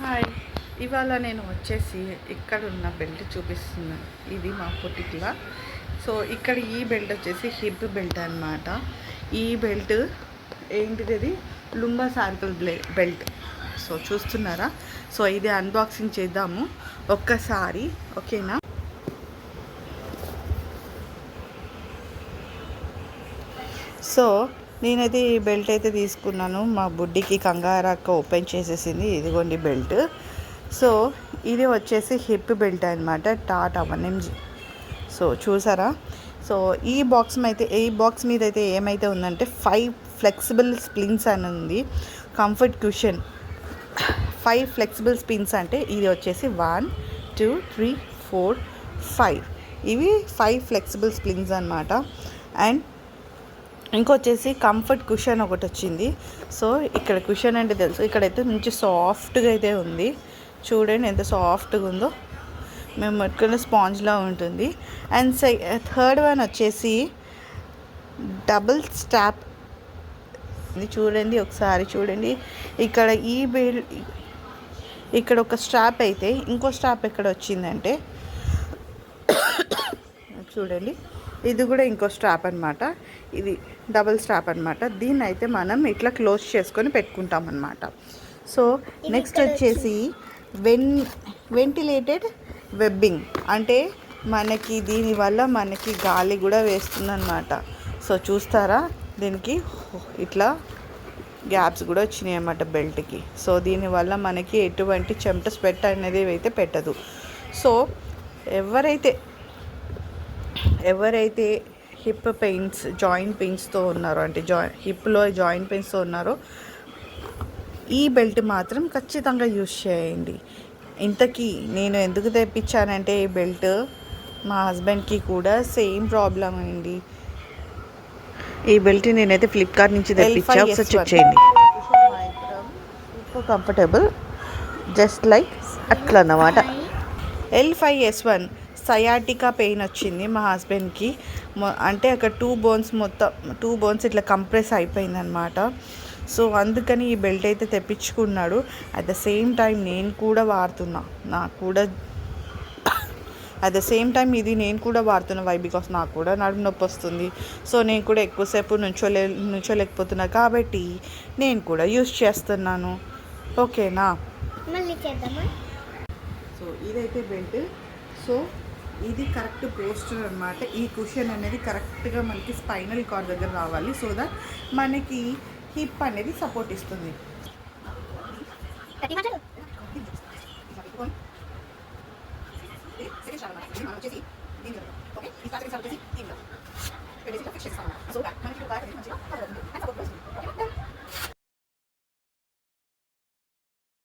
Hi, ఇవాళ నేను వచ్చేసి ఇక్కడ ఉన్న బెల్ట్ చూపిస్తున్నాను. ఇది మా పొటిక్లా. సో ఇక్కడ ఈ బెల్ట్ వచ్చేసి హిప్ బెల్ట్ అనమాట. ఈ బెల్ట్ ఏంటిది, లుంబా సార్కిల్ బెల్ట్. సో చూస్తున్నారా? సో ఇది అన్బాక్సింగ్ చేద్దాము ఒక్కసారి, ఓకేనా? సో నేనైతే ఈ బెల్ట్ అయితే తీసుకున్నాను. మా బుడ్డికి కంగారక్క ఓపెన్ చేసేసింది. ఇదిగోండి బెల్ట్. సో ఇది వచ్చేసి హిప్ బెల్ట్ అనమాట, టాటా 1MG. సో చూసారా? సో ఈ బాక్స్ మీద అయితే ఏమైతే ఉందంటే 5 ఫ్లెక్సిబుల్ స్ప్రింగ్స్ అని ఉంది. కంఫర్ట్ క్యూషన్ 5 ఫ్లెక్సిబుల్ స్ప్రింగ్స్ అంటే ఇది వచ్చేసి 1 2 3 4 5. ఇవి 5 ఫ్లెక్సిబుల్ స్ప్రింగ్స్ అనమాట. అండ్ ఇంకొచ్చేసి కంఫర్ట్ కుషన్ ఒకటి వచ్చింది. సో ఇక్కడ కుషన్ అంటే తెలుసు, ఇక్కడైతే మంచి సాఫ్ట్గా అయితే ఉంది. చూడండి ఎంత సాఫ్ట్గా ఉందో, మేము పెట్టుకున్న స్పాంజ్లా ఉంటుంది. అండ్ థర్డ్ వన్ వచ్చేసి డబుల్ స్టాప్. చూడండి ఒకసారి చూడండి, ఇక్కడ ఇక్కడ ఒక స్ట్రాప్ అయితే ఇంకో స్ట్రాప్ ఎక్కడ వచ్చిందంటే చూడండి, ఇది కూడా ఇంకో స్ట్రాప్ అనమాట. ఇది డబుల్ స్ట్రాప్ అనమాట. దీన్ని అయితే మనం ఇట్లా క్లోజ్ చేసుకొని పెట్టుకుంటాం అనమాట. సో నెక్స్ట్ వచ్చేసి వెంటిలేటెడ్ వెబ్బింగ్ అంటే మనకి దీనివల్ల మనకి గాలి కూడా వేస్తుందన్నమాట. సో చూస్తారా, దీనికి ఇట్లా గ్యాప్స్ కూడా వచ్చినాయి అన్నమాట బెల్ట్కి. సో దీనివల్ల మనకి ఎటువంటి చెమట స్వెట్ అనేది అయితే పెట్టదు. సో ఎవరైతే హిప్ పెయిన్స్, జాయింట్ పెయిన్స్తో ఉన్నారో, అంటే హిప్లో జాయింట్ పెయిన్స్తో ఉన్నారో ఈ బెల్ట్ మాత్రం ఖచ్చితంగా యూజ్ చేయండి. ఇంతకీ నేను ఎందుకు తెప్పించానంటే ఈ బెల్ట్ మా హస్బెండ్కి కూడా సేమ్ ప్రాబ్లం అయింది. ఈ బెల్ట్ నేనైతే ఫ్లిప్కార్ట్ నుంచి తెప్పించా. ఒకసారి చెక్ చేయండి. సూపర్ కంఫర్టబుల్, జస్ట్ లైక్ అట్లా అన్నమాట. L5S1 సయాటికా పెయిన్ వచ్చింది మా హస్బెండ్కి. అంటే అక్కడ 2 బోన్స్ ఇట్లా కంప్రెస్ అయిపోయిందనమాట. సో అందుకని ఈ బెల్ట్ అయితే తెప్పించుకున్నాడు. అట్ ద సేమ్ టైం నేను కూడా వాడుతున్నా. వై బికాస్ నాకు కూడా నడుము నొప్పి వస్తుంది. సో నేను కూడా ఎక్కువసేపు నుంచోలేకపోతున్నా కాబట్టి నేను కూడా యూజ్ చేస్తున్నాను. ఓకేనా? సో ఇదైతే బెల్ట్. సో ఇది కరెక్ట్ పోస్టర్ అనమాట. ఈ కుషన్ అనేది కరెక్ట్గా మనకి స్పైనల్ కార్డ్ దగ్గర రావాలి. సో దట్ మనకి హిప్ అనేది సపోర్ట్ ఇస్తుంది.